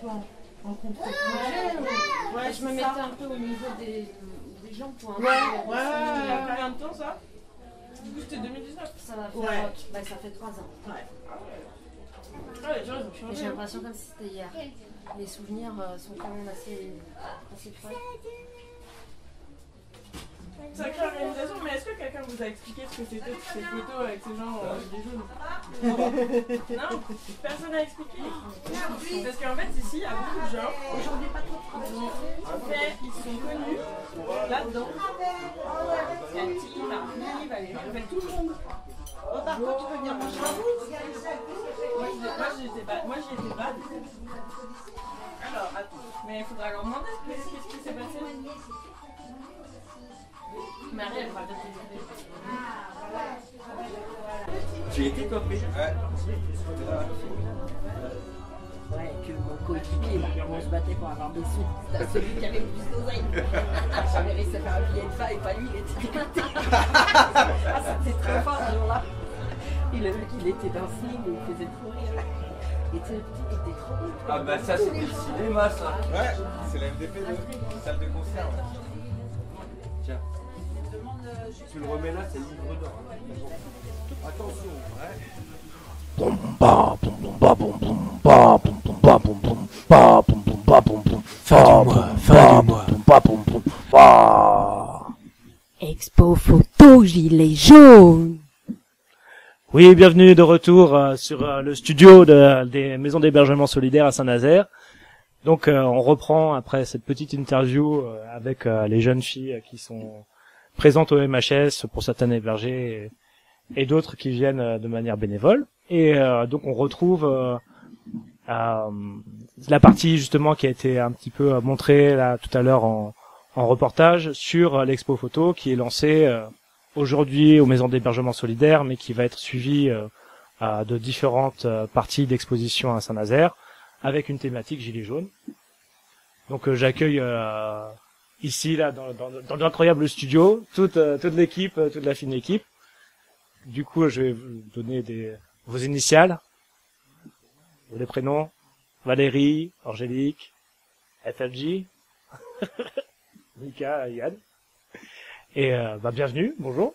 peu en contre-projet. Ouais, je me mettais un peu au niveau des gens pour un peu. Ouais. Il y a combien de temps ça? Du coup, c'était 2019. Ça va faire. Bah, ça fait 3 ans. Ouais. Ah, les gens, ils ont changé. J'ai l'impression comme si c'était hier. Les souvenirs sont quand même assez frais. Sacrée organisation, mais est-ce que quelqu'un vous a expliqué ce que c'était toutes ces photos avec ces gens des jaunes? Non, personne n'a expliqué. Parce qu'en fait, ici, il y a beaucoup de gens. Aujourd'hui, pas trop. Ils sont connus là-dedans. Il y a Tim, Marie, Valérie, en fait, tout le monde. Oh, par contre, tu peux venir manger un bout. Moi, j'y étais pas. Alors, attends. Mais il faudra leur demander qu'est-ce qui s'est passé. Marie, elle va peut-être les aider. J'ai été copié. Ouais, que mon coéquipier, là, on se battait pour avoir des sous. C'était celui qui avait le plus d'oseille. J'avais réussi à faire un billet de fin et pas lui, il était éclaté. Ah, c'était très fort ce jour-là. Il était dans ce film et il faisait trop rire. Il était trop beau. Ah bah ça c'est du cinéma ça. Ouais, c'est la MDP de salle de concert. Ouais. Tiens. Tu le remets là, c'est le livre d'or. Attention, ouais. Expo photo gilet jaune. Oui, bienvenue de retour sur le studio des maisons d'hébergement solidaire à Saint-Nazaire. Donc on reprend après cette petite interview avec les jeunes filles qui sont présentes au MHS pour certaines hébergées et d'autres qui viennent de manière bénévole. Et donc on retrouve la partie justement qui a été un petit peu montrée là tout à l'heure en reportage sur l'expo photo qui est lancée aujourd'hui aux maisons d'hébergement solidaire, mais qui va être suivie de différentes parties d'exposition à Saint-Nazaire avec une thématique gilet jaune. Donc j'accueille ici là dans l'incroyable studio toute l'équipe, toute la fine équipe. Du coup, je vais vous donner vos initiales, les prénoms: Valérie, Angélique, FLJ, Mika, Yann. Et bienvenue, bonjour.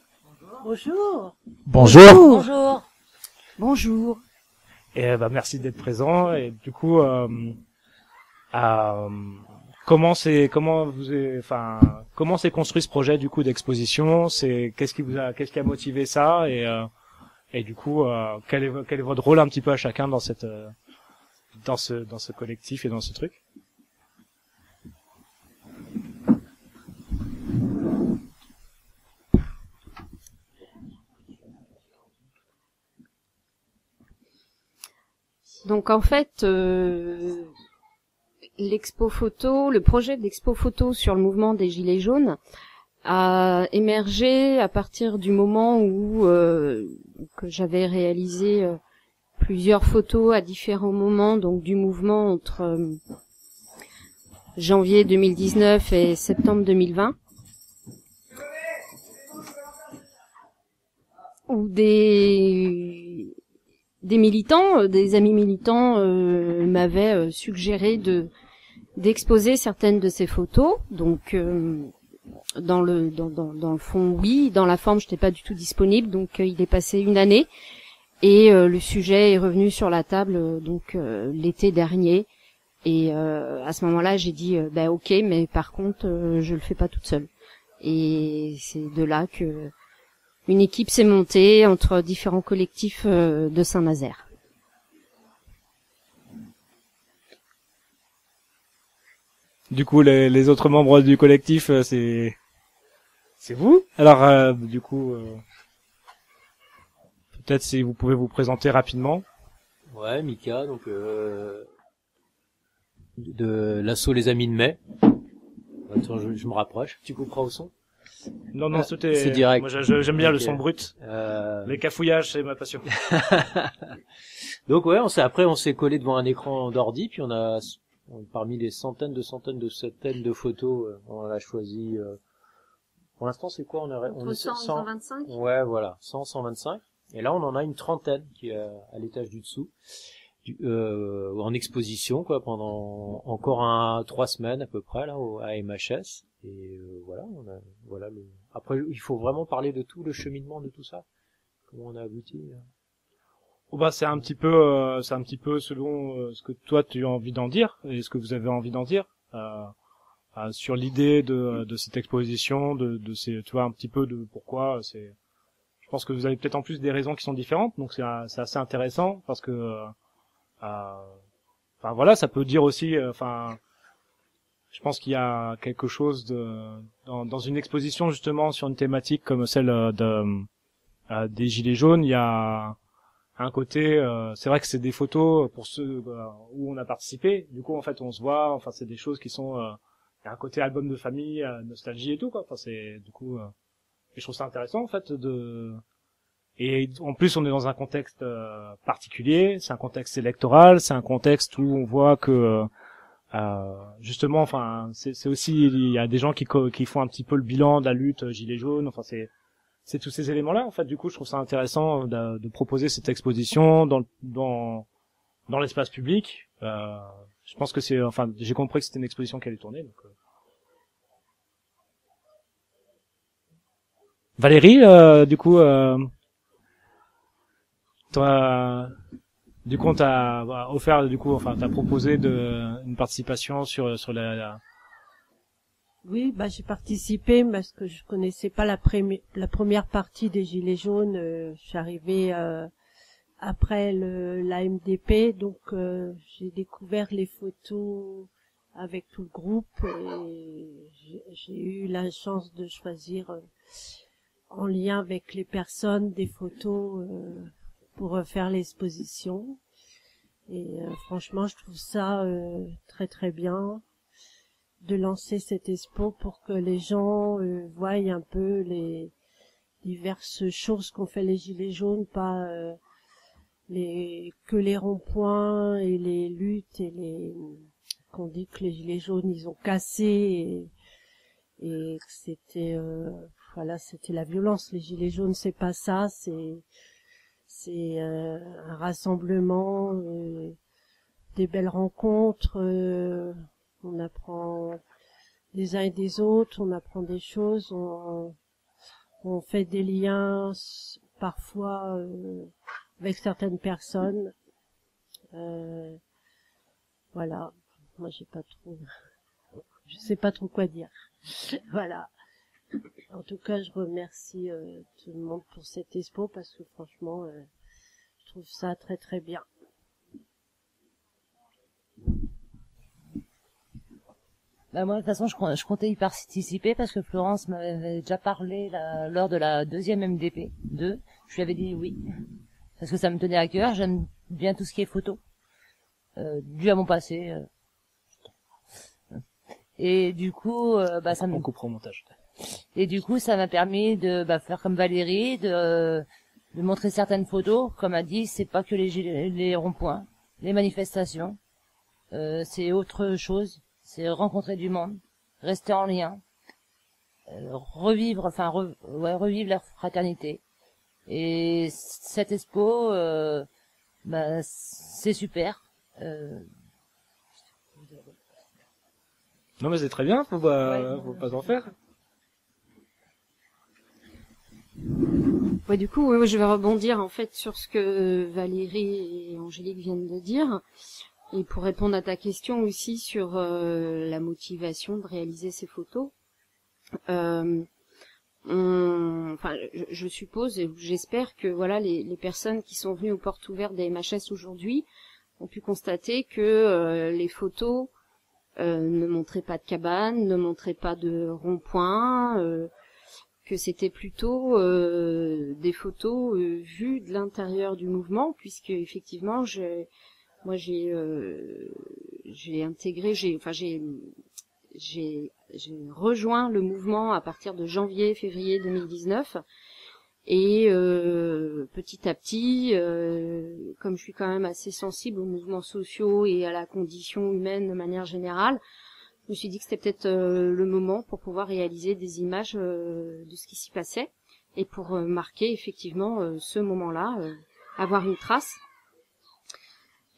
Bonjour. Bonjour. Bonjour. Bonjour. Et merci d'être présent. Et du coup, comment s'est construit ce projet du coup d'exposition? Qu'est-ce qui a motivé ça? Et du coup, quel est votre rôle un petit peu à chacun dans ce collectif et dans ce truc? Donc en fait, l'expo photo, le projet de l'expo photo sur le mouvement des Gilets jaunes a émergé à partir du moment où que j'avais réalisé plusieurs photos à différents moments donc du mouvement entre janvier 2019 et septembre 2020, où des militants, des amis militants m'avaient suggéré d'exposer certaines de ces photos. Donc dans le fond oui, dans la forme j'étais pas du tout disponible. Donc il est passé une année et le sujet est revenu sur la table l'été dernier. Et à ce moment-là, j'ai dit OK, mais par contre je le fais pas toute seule. Et c'est de là que une équipe s'est montée entre différents collectifs de Saint-Nazaire. Du coup, les autres membres du collectif, c'est vous. Alors, du coup, peut-être si vous pouvez vous présenter rapidement. Ouais, Mika, donc de l'asso Les Amis de Mai. Attends, je me rapproche. Tu couperas au son? Non, c'est direct. Moi, j'aime bien le Okay. son brut. Les cafouillages, c'est ma passion. Donc ouais, on s'est collé devant un écran d'ordi, puis parmi les centaines de photos, on a choisi. Pour l'instant, c'est quoi? On est 100 et 125. Ouais, voilà, 125. Et là, on en a une trentaine qui est à l'étage du dessous. en exposition quoi pendant encore 3 semaines à peu près là à MHS et voilà après il faut vraiment parler de tout le cheminement de tout ça, comment on a abouti Oh bah c'est un petit peu selon ce que toi tu as envie d'en dire et ce que vous avez envie d'en dire sur l'idée de cette exposition, de ces, tu vois, un petit peu de pourquoi c'est. Je pense que vous avez peut-être en plus des raisons qui sont différentes, donc c'est assez intéressant parce que enfin voilà, ça peut dire aussi enfin je pense qu'il y a quelque chose dans une exposition justement sur une thématique comme celle des gilets jaunes, il y a un côté c'est vrai que c'est des photos pour ceux où on a participé, du coup en fait on se voit, enfin c'est des choses qui sont il y a un côté album de famille, nostalgie et tout quoi, enfin c'est du coup et je trouve ça intéressant en fait et en plus on est dans un contexte particulier, c'est un contexte électoral, c'est un contexte où on voit que justement enfin c'est aussi il y a des gens qui font un petit peu le bilan de la lutte gilets jaunes, enfin c'est tous ces éléments là en fait, du coup je trouve ça intéressant de proposer cette exposition dans l'espace public. Je pense que c'est enfin j'ai compris que c'était une exposition qui allait tourner donc Valérie du coup toi du coup on t'a offert du coup enfin t'as proposé une participation sur la... Oui, bah j'ai participé parce que je connaissais pas la première partie des Gilets jaunes. Je suis arrivée après l'AMDP, donc j'ai découvert les photos avec tout le groupe et j'ai eu la chance de choisir en lien avec les personnes des photos pour faire l'exposition. Et franchement, je trouve ça très très bien de lancer cette expo pour que les gens voient un peu les diverses choses qu'ont fait les Gilets jaunes, pas que les ronds-points et les luttes et qu'on dit que les Gilets jaunes ils ont cassé et que c'était voilà, c'était la violence. Les Gilets jaunes c'est pas ça, c'est un rassemblement, des belles rencontres, on apprend des uns et des autres, on apprend des choses, on fait des liens parfois avec certaines personnes. Voilà, moi je sais pas trop quoi dire. Voilà. En tout cas, je remercie tout le monde pour cette expo parce que franchement, je trouve ça très très bien. Bah moi de toute façon je comptais y participer parce que Florence m'avait déjà parlé lors de la deuxième MDP 2. Je lui avais dit oui parce que ça me tenait à cœur. J'aime bien tout ce qui est photo, dû à mon passé. Et du coup ça me coupera au montage. Et du coup ça m'a permis de faire comme Valérie, de montrer certaines photos. Comme a dit, c'est pas que les ronds-points, les manifestations, c'est autre chose. C'est rencontrer du monde, rester en lien, revivre la fraternité. Et cette expo, c'est super. Non mais c'est très bien, faut pas en faire. Ouais, du coup, ouais, je vais rebondir en fait sur ce que Valérie et Angélique viennent de dire. Et pour répondre à ta question aussi sur la motivation de réaliser ces photos, je suppose et j'espère que voilà les personnes qui sont venues aux portes ouvertes des MHS aujourd'hui ont pu constater que les photos ne montraient pas de cabane, ne montraient pas de rond-point, que c'était plutôt des photos vues de l'intérieur du mouvement, puisque effectivement j'ai rejoint le mouvement à partir de janvier-février 2019 et petit à petit, comme je suis quand même assez sensible aux mouvements sociaux et à la condition humaine de manière générale, je me suis dit que c'était peut-être le moment pour pouvoir réaliser des images de ce qui s'y passait et pour marquer effectivement ce moment-là, avoir une trace.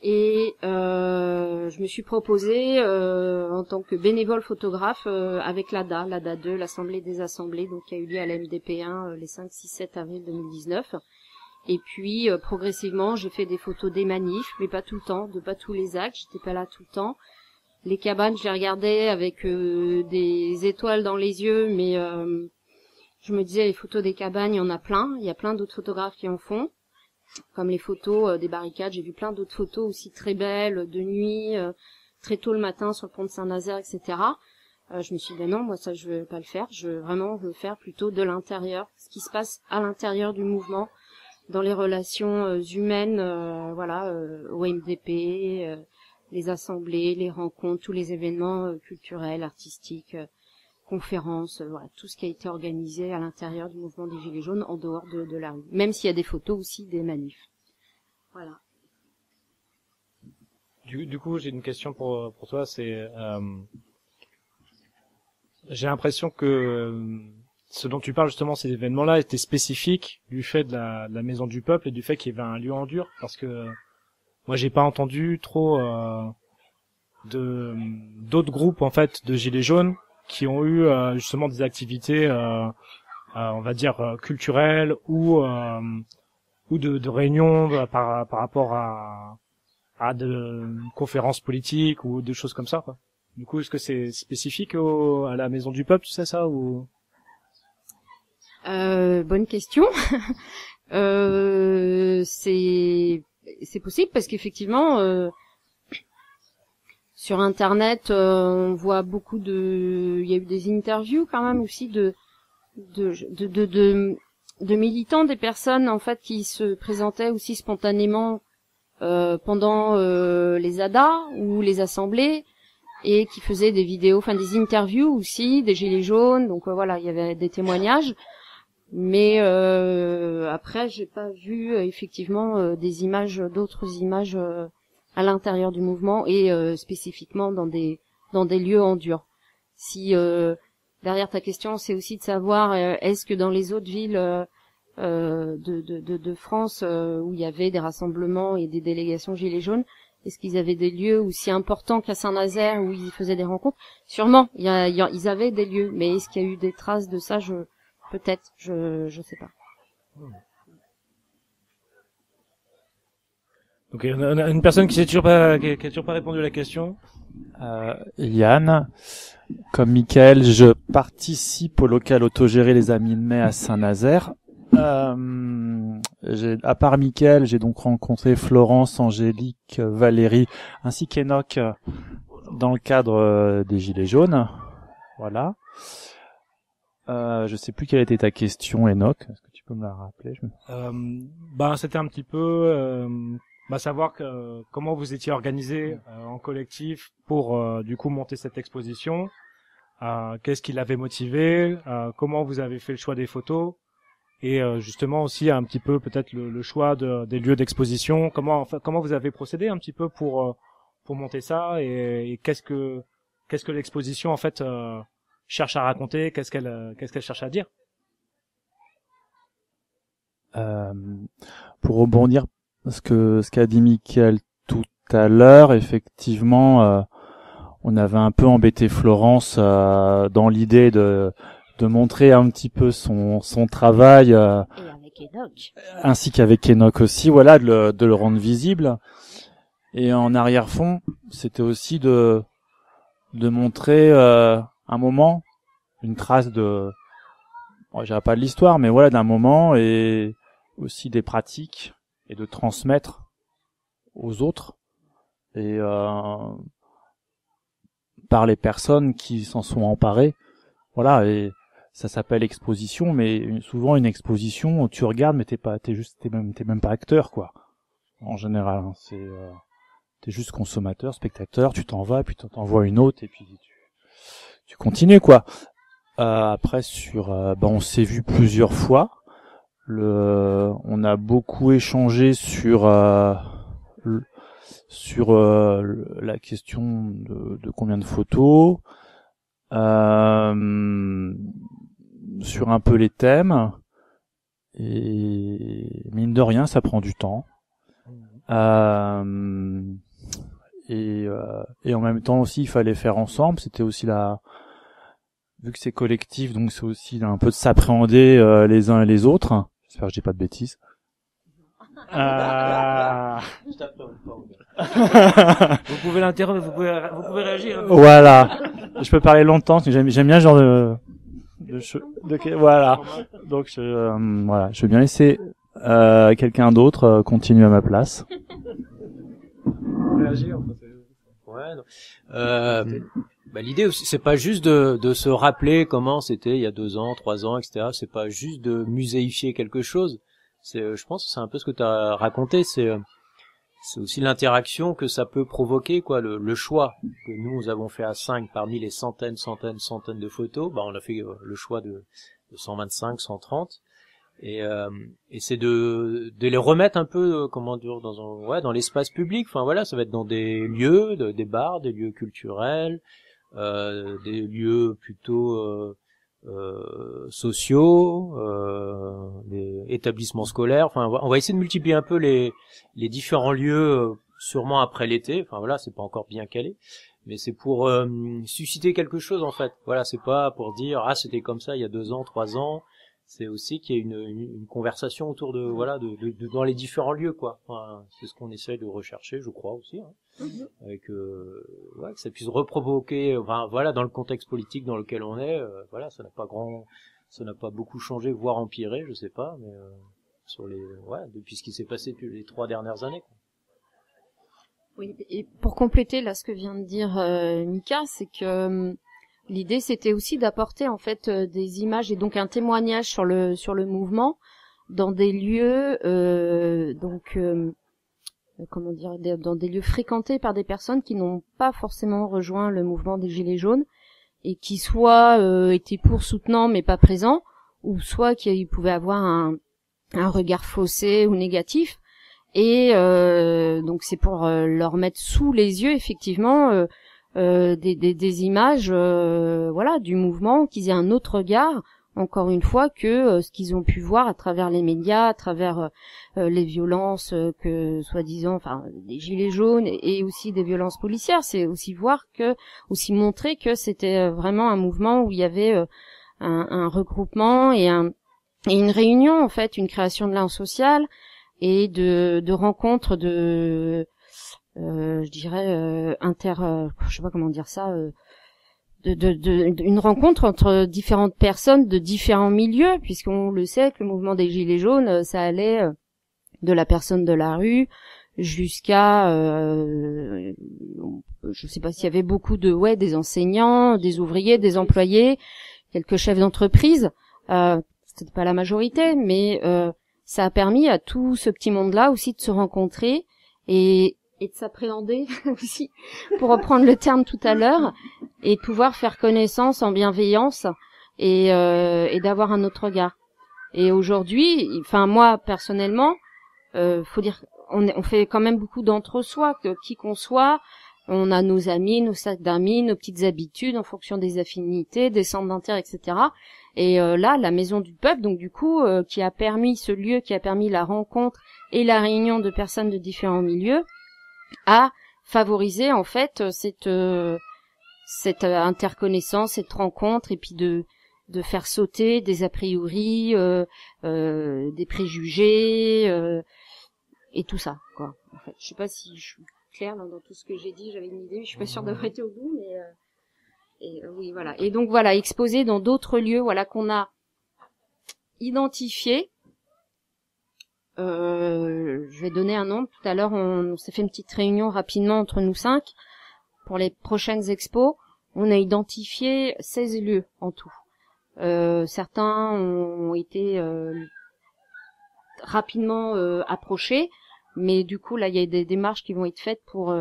Et je me suis proposée en tant que bénévole photographe avec l'ADA 2, l'Assemblée des Assemblées, donc qui a eu lieu à la MDP1 les 5, 6, 7 avril 2019. Et puis progressivement, j'ai fait des photos des manifs, mais pas tout le temps, de pas tous les actes, j'étais pas là tout le temps. Les cabanes, je les regardais avec des étoiles dans les yeux, mais je me disais les photos des cabanes, il y en a plein, il y a plein d'autres photographes qui en font. Comme les photos des barricades, j'ai vu plein d'autres photos aussi très belles, de nuit, très tôt le matin sur le pont de Saint-Nazaire, etc. Je me suis dit, ben non, moi ça je veux pas le faire, je veux faire plutôt de l'intérieur, ce qui se passe à l'intérieur du mouvement, dans les relations humaines, au MDP, les assemblées, les rencontres, tous les événements culturels, artistiques, conférences, voilà, tout ce qui a été organisé à l'intérieur du mouvement des Gilets jaunes, en dehors de la rue. Même s'il y a des photos aussi des manifs. Voilà. Du coup, j'ai une question pour toi. C'est, j'ai l'impression que ce dont tu parles justement, ces événements-là, étaient spécifiques du fait de la Maison du Peuple et du fait qu'il y avait un lieu en dur, parce que moi, j'ai pas entendu trop d'autres groupes en fait de Gilets jaunes qui ont eu justement des activités, on va dire culturelles ou de réunions par rapport à de conférences politiques ou des choses comme ça, quoi. Du coup, est-ce que c'est spécifique à la Maison du Peuple, tu sais ça, ou bonne question. C'est possible parce qu'effectivement sur Internet, on voit beaucoup il y a eu des interviews quand même aussi de militants, des personnes en fait qui se présentaient aussi spontanément pendant les ADA ou les assemblées et qui faisaient des vidéos, enfin des interviews aussi, des gilets jaunes. Donc voilà, il y avait des témoignages. Mais après, j'ai pas vu effectivement d'autres images à l'intérieur du mouvement et spécifiquement dans des lieux en dur. Si derrière ta question, c'est aussi de savoir est-ce que dans les autres villes de France où il y avait des rassemblements et des délégations gilets jaunes, est-ce qu'ils avaient des lieux aussi importants qu'à Saint-Nazaire où ils faisaient des rencontres? Sûrement, ils avaient des lieux, mais est-ce qu'il y a eu des traces de ça? Peut-être, je sais pas. Donc on a une personne qui a toujours pas répondu à la question. Yann, comme Mickaël, je participe au local autogéré Les Amis de Mai à Saint-Nazaire. À part Mickaël, j'ai donc rencontré Florence, Angélique, Valérie ainsi qu'Enoch dans le cadre des Gilets jaunes. Voilà. Je sais plus quelle était ta question, Enoch. Est-ce que tu peux me la rappeler? C'était un petit peu savoir comment vous étiez organisé en collectif pour du coup monter cette exposition. Qu'est-ce qui l'avait motivé? Comment vous avez fait le choix des photos? Et justement aussi un petit peu peut-être le choix des lieux d'exposition. Comment vous avez procédé un petit peu pour monter ça et qu'est-ce que l'exposition en fait cherche à raconter, qu'est-ce qu'elle cherche à dire? Pour rebondir ce qu'a dit Mickaël tout à l'heure, effectivement, on avait un peu embêté Florence dans l'idée de montrer un petit peu son travail, et avec Enoch. Ainsi qu'avec Enoch aussi, voilà, de le rendre visible. Et en arrière-fond, c'était aussi de montrer un moment, une trace je dirais pas de l'histoire, mais voilà, d'un moment et aussi des pratiques et de transmettre aux autres et par les personnes qui s'en sont emparées. Voilà, et ça s'appelle exposition, mais souvent une exposition, tu regardes, mais t'es même pas acteur, quoi. En général, hein, t'es juste consommateur, spectateur, tu t'en vas, puis t'en vois une autre, et puis tu continues, quoi. Après on s'est vu plusieurs fois. On a beaucoup échangé sur la question de combien de photos, sur un peu les thèmes, et mine de rien, ça prend du temps. Et en même temps aussi, il fallait faire ensemble. C'était aussi vu que c'est collectif, donc c'est aussi un peu de s'appréhender les uns et les autres. J'espère que je dis pas de bêtises. Je t'appréhende pas. Vous pouvez l'interrompre, vous pouvez réagir. Hein. Voilà. Je peux parler longtemps, parce que j'aime bien ce genre voilà. Donc voilà, je vais bien laisser quelqu'un d'autre continuer à ma place. Réagir. Ouais. L'idée aussi, c'est pas juste de se rappeler comment c'était il y a 2 ans, 3 ans, etc. C'est pas juste de muséifier quelque chose. Je pense que c'est un peu ce que tu as raconté. C'est aussi l'interaction que ça peut provoquer, quoi, le choix que nous avons fait à 5 parmi les centaines de photos. On a fait le choix de 125, 130. Et c'est de les remettre un peu, dans l'espace public. Enfin voilà, ça va être dans des lieux, des bars, des lieux culturels, des lieux plutôt sociaux, des établissements scolaires. Enfin, on va essayer de multiplier un peu les différents lieux, sûrement après l'été. Enfin voilà, c'est pas encore bien calé, mais c'est pour susciter quelque chose en fait. Voilà, c'est pas pour dire c'était comme ça il y a 2 ans, 3 ans. C'est aussi qu'il y ait une conversation autour de dans les différents lieux, quoi. Enfin, c'est ce qu'on essaie de rechercher, je crois aussi, hein. Avec que ça puisse reprovoquer, dans le contexte politique dans lequel on est, ça n'a pas beaucoup changé, voire empiré, je sais pas, mais depuis ce qui s'est passé depuis les 3 dernières années, quoi. Oui, et pour compléter là ce que vient de dire Mika, c'est que l'idée, c'était aussi d'apporter en fait des images et donc un témoignage sur le mouvement dans des lieux dans des lieux fréquentés par des personnes qui n'ont pas forcément rejoint le mouvement des Gilets jaunes et qui soit étaient pour soutenants mais pas présents, ou soit qui pouvaient avoir un regard faussé ou négatif. Et donc c'est pour leur mettre sous les yeux effectivement des images du mouvement, qu'ils aient un autre regard encore une fois que ce qu'ils ont pu voir à travers les médias, à travers les violences que soi-disant des gilets jaunes et aussi des violences policières. C'est aussi aussi montrer que c'était vraiment un mouvement où il y avait un regroupement et une réunion, en fait, une création de lien social et de rencontres je dirais je sais pas comment dire ça, une rencontre entre différentes personnes de différents milieux, puisqu'on le sait que le mouvement des Gilets jaunes, ça allait de la personne de la rue jusqu'à je sais pas s'il y avait beaucoup des enseignants, des ouvriers, des employés, quelques chefs d'entreprise, c'était pas la majorité, mais ça a permis à tout ce petit monde-là aussi de se rencontrer et de s'appréhender aussi, pour reprendre le terme tout à l'heure, et de pouvoir faire connaissance en bienveillance et d'avoir un autre regard. Et aujourd'hui, moi personnellement, faut dire, on fait quand même beaucoup d'entre-soi, que qui qu'on soit, on a nos amis, nos sacs d'amis, nos petites habitudes en fonction des affinités, des centres d'intérêt, etc. Et là, la Maison du Peuple, donc du coup, qui a permis la rencontre et la réunion de personnes de différents milieux, a favorisé en fait cette interconnaissance, cette rencontre, et puis de faire sauter des a priori, des préjugés et tout ça, quoi. En fait, je sais pas si je suis claire dans tout ce que j'ai dit. J'avais une idée, mais je suis pas sûre d'avoir été au bout. Mais oui, voilà. Et donc voilà, exposé dans d'autres lieux, qu'on a identifiés. Je vais donner un nombre. Tout à l'heure, on s'est fait une petite réunion rapidement entre nous 5 pour les prochaines expos. On a identifié 16 lieux en tout. Certains ont été rapidement approchés, mais du coup là, il y a des démarches qui vont être faites pour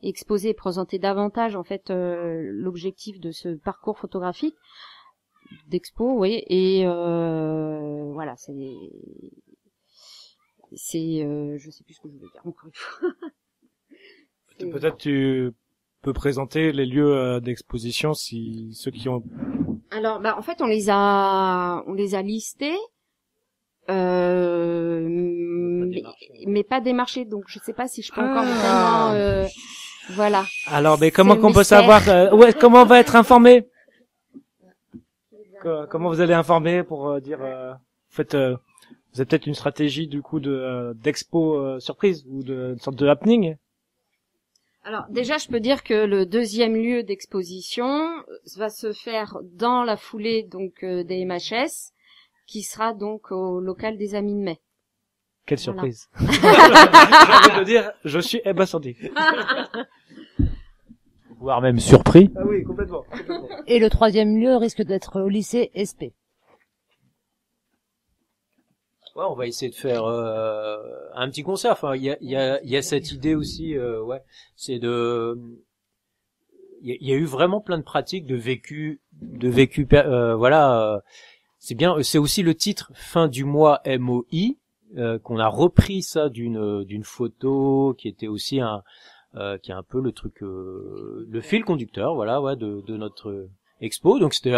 exposer et présenter davantage en fait l'objectif de ce parcours photographique d'expo, oui. Et voilà, je sais plus ce que je voulais dire encore une fois. Peut-être tu peux présenter les lieux d'exposition, si ceux qui ont. Alors, en fait, on les a listés. mais pas démarché, donc je sais pas si je peux encore vraiment, voilà. Alors, mais comment C'est qu'on le peut mystère. savoir, comment on va être informé? Comment vous allez informer pour dire, en fait, vous avez peut-être une stratégie du coup d'expo surprise ou une sorte de happening? Alors déjà, je peux dire que le deuxième lieu d'exposition va se faire dans la foulée donc des MHS, qui sera donc au local des Amis de Mai. Quelle Voilà. surprise. J'ai envie de dire, je suis ébasourdi. Voire même surpris. Ah oui, complètement. Et le troisième lieu risque d'être au lycée SP. Ouais, on va essayer de faire un petit concert. Enfin, il y a cette idée aussi, ouais, c'est de, il y a eu vraiment plein de pratiques de vécu, voilà. C'est bien. C'est aussi le titre fin du mois MOI qu'on a repris ça d'une photo qui était aussi qui est un peu le truc, le fil conducteur, voilà, ouais, de notre expo. Donc c'était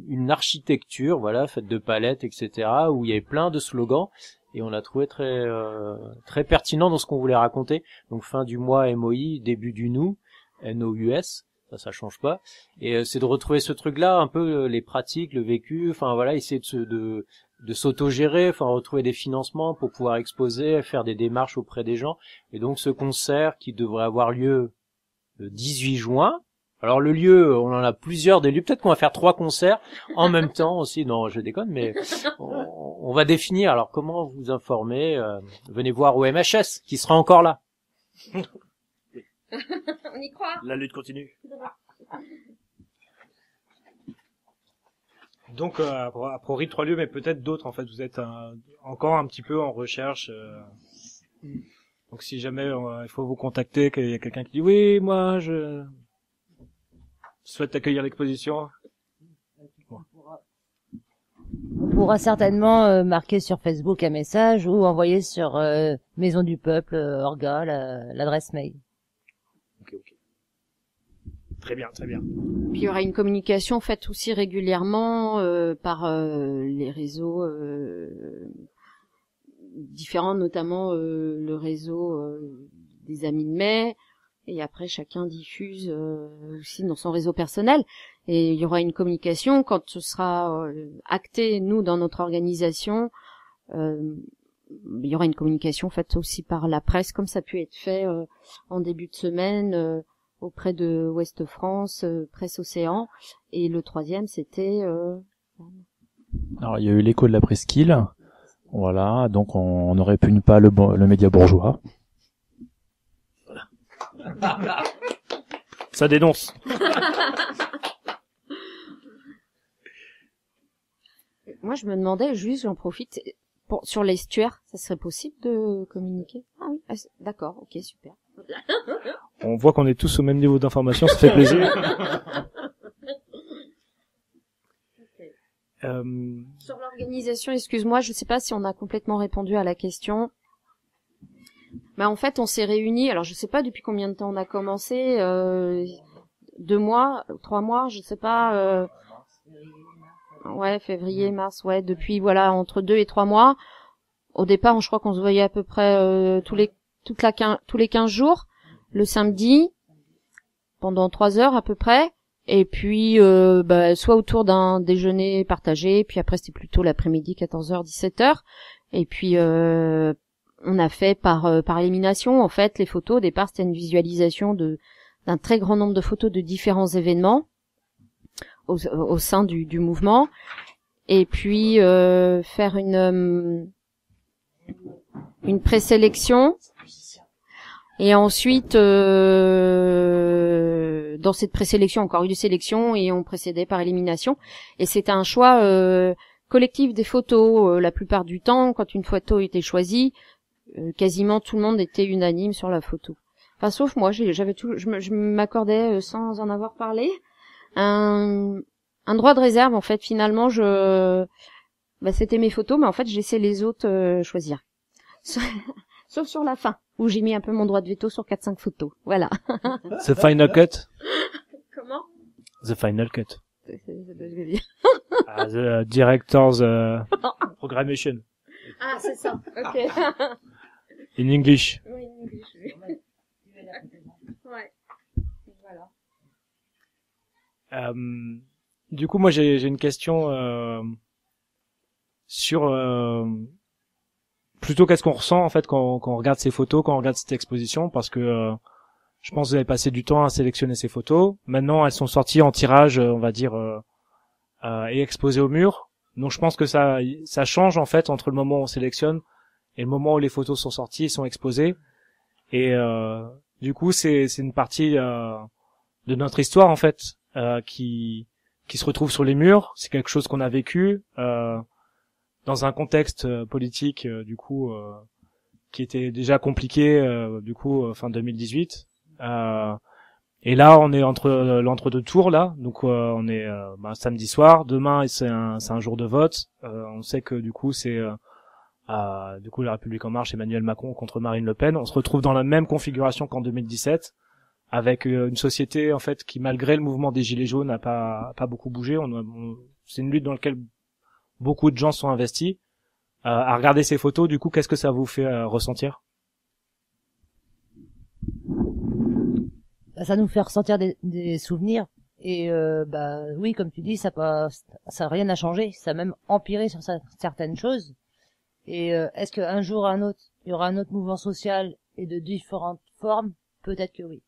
une architecture, voilà, faite de palettes, etc., où il y avait plein de slogans et on l'a trouvé très pertinent dans ce qu'on voulait raconter. Donc fin du mois MOI, début du nous, NOUS, ça change pas. Et c'est de retrouver ce truc-là, un peu les pratiques, le vécu, enfin voilà, essayer de s'autogérer, enfin retrouver des financements pour pouvoir exposer, faire des démarches auprès des gens. Et donc ce concert qui devrait avoir lieu le 18 juin. Alors le lieu, on en a plusieurs des lieux. Peut-être qu'on va faire 3 concerts en même temps aussi. Non, je déconne, mais on va définir. Alors comment vous informer venez voir au MHS qui sera encore là. On y croit. La lutte continue. Donc, a priori 3 lieux, mais peut-être d'autres. En fait, vous êtes encore un petit peu en recherche. Donc, si jamais il faut vous contacter, qu'il y a quelqu'un qui dit oui, moi, je souhaite accueillir l'exposition. Bon. On pourra certainement marquer sur Facebook un message ou envoyer sur Maison du Peuple, Orga, l'adresse mail. Ok. Très bien, très bien. Puis il y aura une communication faite aussi régulièrement par les réseaux différents, notamment le réseau des Amis de Mai. Et après, chacun diffuse aussi dans son réseau personnel. Et il y aura une communication quand ce sera acté, nous, dans notre organisation. Il y aura une communication faite aussi par la presse, comme ça a pu être fait en début de semaine auprès de Ouest France, Presse Océan. Et le troisième, c'était... Alors, il y a eu l'écho de la presqu'île. Voilà, donc on ne répugne pas le média bourgeois. Ça dénonce. Moi, je me demandais, juste, j'en profite, sur l'estuaire, ça serait possible de communiquer? Ah oui, d'accord, ok, super. On voit qu'on est tous au même niveau d'information, ça fait plaisir. Sur l'organisation, excuse-moi, je sais pas si on a complètement répondu à la question. Mais en fait, on s'est réunis, alors je sais pas depuis combien de temps on a commencé, 2 mois, 3 mois, je sais pas, ouais, février, mars, ouais, depuis, voilà, entre 2 et 3 mois. Au départ, je crois qu'on se voyait à peu près tous les 15 jours, le samedi, pendant 3 heures à peu près. Et puis, soit autour d'un déjeuner partagé, puis après c'était plutôt l'après-midi, 14h, 17h. Et puis, on a fait par élimination, en fait, les photos. Au départ, c'était une visualisation d'un très grand nombre de photos de différents événements au sein du mouvement. Et puis, faire une présélection. Et ensuite, dans cette présélection, encore eu de sélection et on précédait par élimination. Et c'était un choix collectif des photos. La plupart du temps, quand une photo était choisie, quasiment tout le monde était unanime sur la photo. Enfin, sauf moi, je m'accordais, sans en avoir parlé, un droit de réserve. En fait, finalement, c'était mes photos, mais en fait, je laissais les autres choisir. Sauf sur la fin, où j'ai mis un peu mon droit de veto sur 4-5 photos. Voilà. The final cut. Comment? The final cut. C'est ce que je veux dire. The director's programmation. Ah, c'est ça. Ok. In English. Oui, in English. Ouais. Voilà. Du coup, moi, j'ai une question sur plutôt qu'est-ce qu'on ressent en fait quand on regarde ces photos, quand on regarde cette exposition, parce que je pense que vous avez passé du temps à sélectionner ces photos. Maintenant, elles sont sorties en tirage, on va dire, et exposées au mur. Donc, je pense que ça change en fait entre le moment où on sélectionne et le moment où les photos sont sorties et sont exposées. Et du coup, c'est une partie de notre histoire en fait qui se retrouve sur les murs. C'est quelque chose qu'on a vécu dans un contexte politique du coup qui était déjà compliqué du coup fin 2018. Et là, on est entre l'entre-deux tours là, donc on est samedi soir. Demain, c'est un jour de vote. On sait que du coup c'est du coup la République en marche, Emmanuel Macron contre Marine Le Pen. On se retrouve dans la même configuration qu'en 2017, avec une société en fait qui, malgré le mouvement des Gilets jaunes, n'a pas beaucoup bougé. C'est une lutte dans laquelle beaucoup de gens sont investis. À regarder ces photos, du coup, qu'est-ce que ça vous fait ressentir? Ça nous fait ressentir des souvenirs. Et oui, comme tu dis, ça rien n'a changé. Ça a même empiré sur certaines choses. Et est-ce qu'un jour ou un autre, il y aura un autre mouvement social et de différentes formes? Peut-être que oui.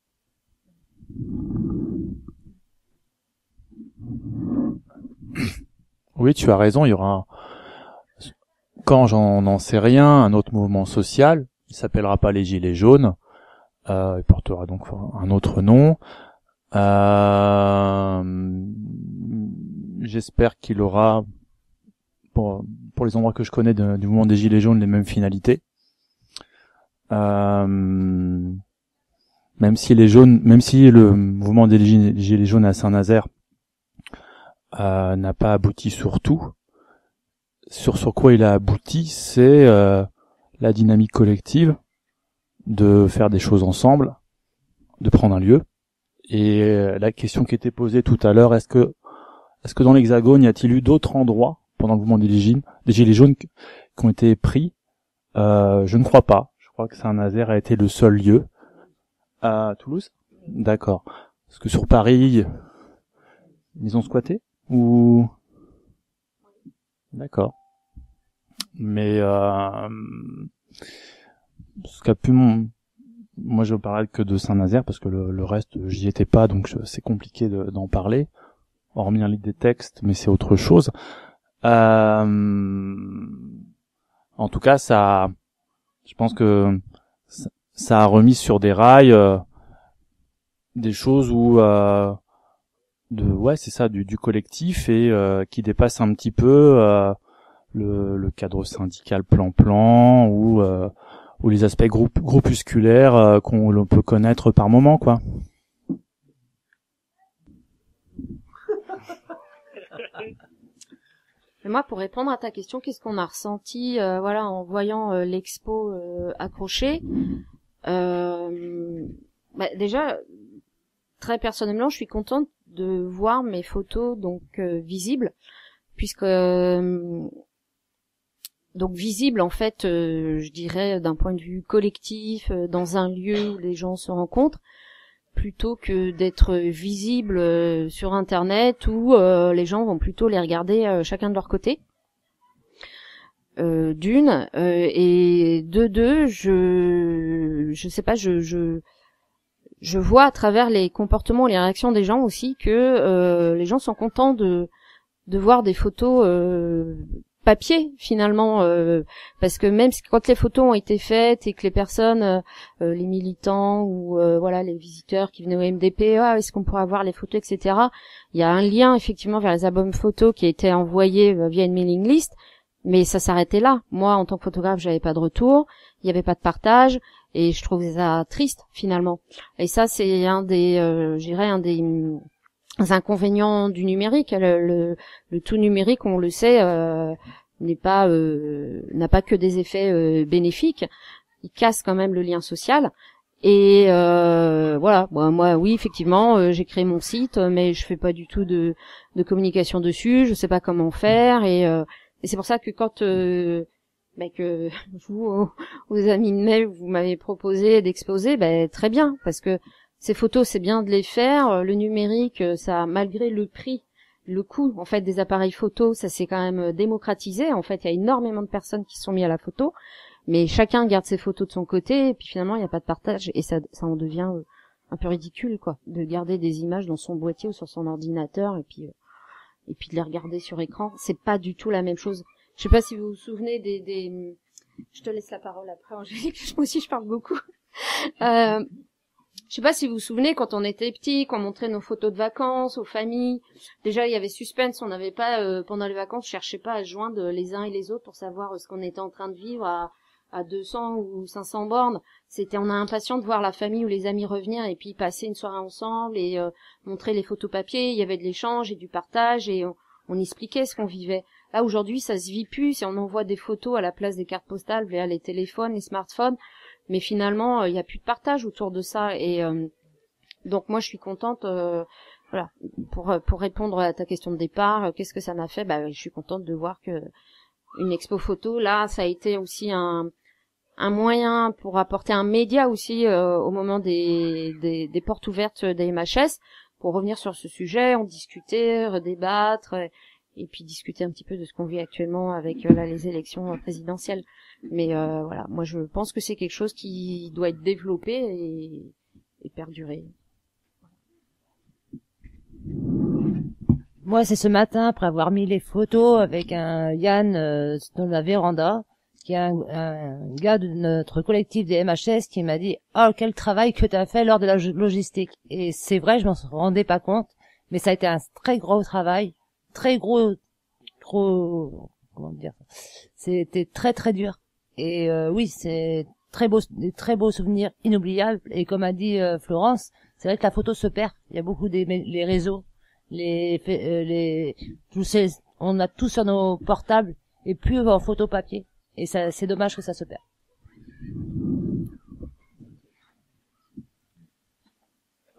Oui, tu as raison, il y aura, quand n'en sais rien, un autre mouvement social. Il s'appellera pas les Gilets jaunes. Il portera donc un autre nom. J'espère qu'il aura, pour les endroits que je connais du mouvement des Gilets jaunes, les mêmes finalités. Même si le mouvement des Gilets jaunes à Saint-Nazaire n'a pas abouti sur tout, sur quoi il a abouti, c'est la dynamique collective de faire des choses ensemble, de prendre un lieu. Et la question qui était posée tout à l'heure, est-ce que dans l'Hexagone, y a-t-il eu d'autres endroits pendant le mouvement des Gilets jaunes qui ont été pris? Je ne crois pas. Je crois que Saint-Nazaire a été le seul lieu. À Toulouse? D'accord. Parce que sur Paris, ils ont squatté? Ou... D'accord. Mais ce qu'a pu moi je parle que de Saint-Nazaire parce que le reste j'y étais pas, donc c'est compliqué d'en parler, hormis un livre des textes, mais c'est autre chose. En tout cas, je pense que ça a remis sur des rails des choses où c'est ça, du collectif et qui dépasse un petit peu le cadre syndical plan ou les aspects groupusculaires qu'on peut connaître par moment, quoi. Et moi, pour répondre à ta question, qu'est-ce qu'on a ressenti, en voyant l'expo accrochée, déjà, très personnellement, je suis contente de voir mes photos visibles, puisque donc visibles en fait, je dirais d'un point de vue collectif, dans un lieu où les gens se rencontrent, plutôt que d'être visibles sur Internet où les gens vont plutôt les regarder chacun de leur côté. D'une et de deux, je sais pas, je vois à travers les comportements et les réactions des gens aussi que les gens sont contents de voir des photos papier finalement, parce que même quand les photos ont été faites et que les personnes, les militants ou les visiteurs qui venaient au MDP, est-ce qu'on pourrait avoir les photos, etc. Il y a un lien effectivement vers les albums photos qui a été envoyé via une mailing list, mais ça s'arrêtait là. Moi, en tant que photographe, j'avais pas de retour, il y avait pas de partage, et je trouvais ça triste finalement. Et ça, c'est un des inconvénients du numérique. Le tout numérique, on le sait, n'a pas que des effets bénéfiques. Il casse quand même le lien social. Et moi, oui, effectivement, j'ai créé mon site, mais je fais pas du tout de communication dessus. Je sais pas comment faire, et c'est pour ça que quand que vous, aux amis de mai, vous m'avez proposé d'exposer, très bien, parce que ces photos, c'est bien de les faire. Le numérique, ça, malgré le prix, le coût, en fait, des appareils photo, ça s'est quand même démocratisé. En fait, il y a énormément de personnes qui se sont mis à la photo, mais chacun garde ses photos de son côté, et puis finalement, il n'y a pas de partage, et ça en devient un peu ridicule, quoi, de garder des images dans son boîtier ou sur son ordinateur, et puis de les regarder sur écran. C'est pas du tout la même chose. Je sais pas si vous vous souvenez des... Je te laisse la parole après, Angélique. Moi aussi, je parle beaucoup. Je sais pas si vous vous souvenez, quand on était petits, qu'on montrait nos photos de vacances aux familles. Déjà, il y avait suspense. On n'avait pas, pendant les vacances, on cherchait pas à se joindre les uns et les autres pour savoir ce qu'on était en train de vivre à 200 ou 500 bornes. On a impatient de voir la famille ou les amis revenir et puis passer une soirée ensemble et montrer les photos papier. Il y avait de l'échange et du partage et on expliquait ce qu'on vivait. Là, aujourd'hui, ça se vit plus. Si on envoie des photos à la place des cartes postales, via les téléphones, les smartphones, mais finalement, il n'y a plus de partage autour de ça. Et donc, moi, je suis contente. Voilà, pour répondre à ta question de départ, qu'est-ce que ça m'a fait ? Je suis contente de voir que une expo photo, là, ça a été aussi un moyen pour apporter un média aussi au moment des portes ouvertes des MHS, pour revenir sur ce sujet, en discuter, redébattre. Et puis discuter un petit peu de ce qu'on vit actuellement avec les élections présidentielles. Mais voilà, moi je pense que c'est quelque chose qui doit être développé et perdurer. Moi, c'est ce matin, après avoir mis les photos avec un Yann dans la véranda, qui est un gars de notre collectif des MHS, qui m'a dit « Oh, quel travail que tu as fait lors de la logistique !» Et c'est vrai, je m'en rendais pas compte, mais ça a été un très gros travail. Comment dire, c'était très très dur et oui, c'est des très beaux souvenirs inoubliables. Et comme a dit Florence, c'est vrai que la photo se perd. Il y a beaucoup les réseaux, on a tout sur nos portables et plus en photo papier, et ça, c'est dommage que ça se perd.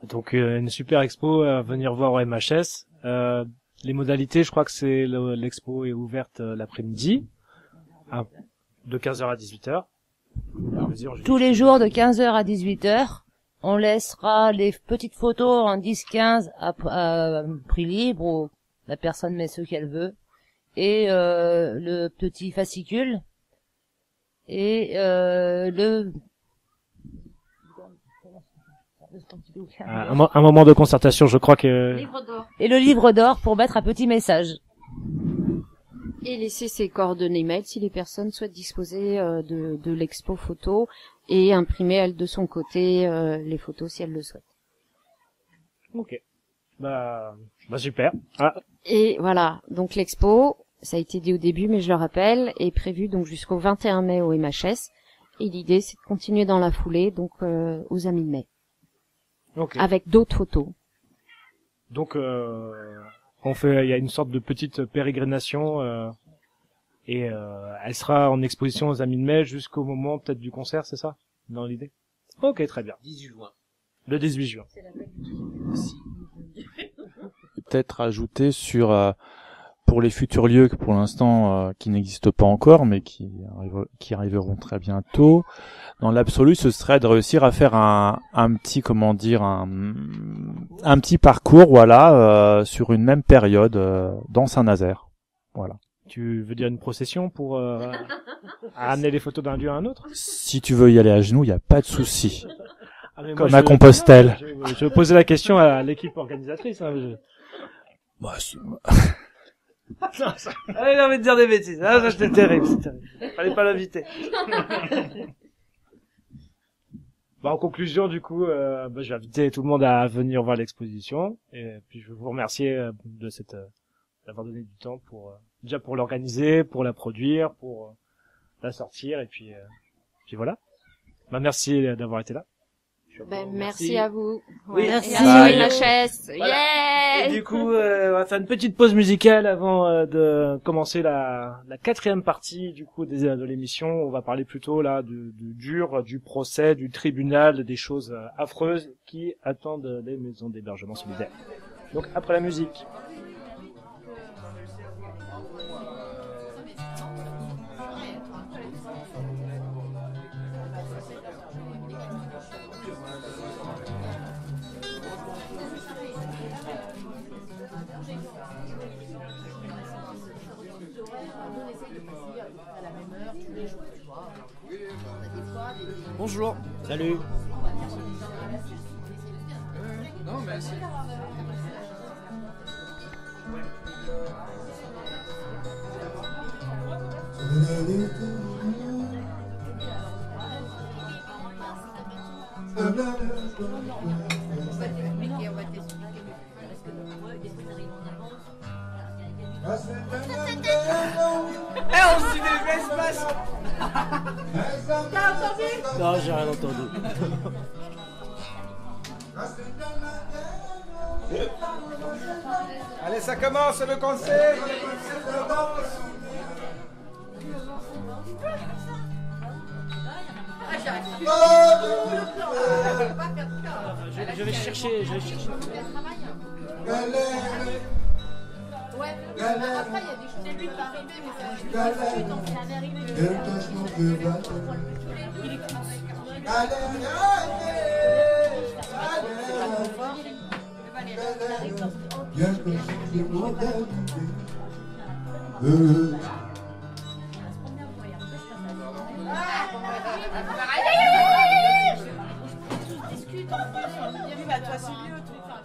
Donc une super expo à venir voir au MHS. Les modalités, je crois que c'est l'expo est ouverte l'après-midi, de 15h à 18h. Tous les jours de 15h à 18h, on laissera les petites photos en 10-15 à prix libre, où la personne met ce qu'elle veut, et le petit fascicule, et un moment de concertation, je crois que... Et le livre d'or pour mettre un petit message. Et laisser ses coordonnées mail si les personnes souhaitent disposer de l'expo photo et imprimer elle de son côté les photos si elle le souhaite. Ok. Bah super. Ah. Et voilà, donc l'expo, ça a été dit au début, mais je le rappelle, est prévue donc jusqu'au 21 mai au MHS. Et l'idée, c'est de continuer dans la foulée, donc aux amis de mai. Okay. Avec d'autres photos. Donc il y a une sorte de petite pérégrination et elle sera en exposition aux amis de mai jusqu'au moment peut-être du concert, c'est ça, dans l'idée? Ok, très bien. 18 juin. Le 18 juin. Peut-être ajouter sur pour les futurs lieux que pour l'instant qui n'existent pas encore mais qui arriveront très bientôt. Dans l'absolu, ce serait de réussir à faire un petit un petit parcours, voilà, sur une même période dans Saint-Nazaire. Voilà. Tu veux dire une procession pour amener les photos d'un lieu à un autre? Si tu veux y aller à genoux, il y a pas de souci. Comme à Compostelle. Je vais poser la question à l'équipe organisatrice. Hein, Bah, j'ai envie de dire des bêtises. Ah, ça c'était terrible, c'est terrible. Fallait pas l'inviter. En conclusion, du coup, je vais inviter tout le monde à venir voir l'exposition. Et puis, je veux vous remercier d'avoir donné du temps déjà pour l'organiser, pour la produire, pour la sortir. Et puis voilà. Merci d'avoir été là. Merci à vous. Oui, merci à MHS. Voilà. Yeah. Et du coup, on va faire une petite pause musicale avant de commencer la quatrième partie du coup de l'émission. On va parler plutôt là du procès, du tribunal, des choses affreuses qui attendent les maisons d'hébergement solidaire. Donc après la musique. Bonjour. Salut. Non, mais c'est... On va t'expliquer, on va t'expliquer. Parce que pour eux, dès qu'ils arrivent en avance. Eh, on se dit des espaces. T'as entendu? Non, j'ai rien entendu. Allez, ça commence le concert. Je vais chercher. Ouais, après il y a des choses, c'est lui qui va arriver, mais ça va être donc il avait arrivé. Il écoute. Toi, c'est mieux, toi.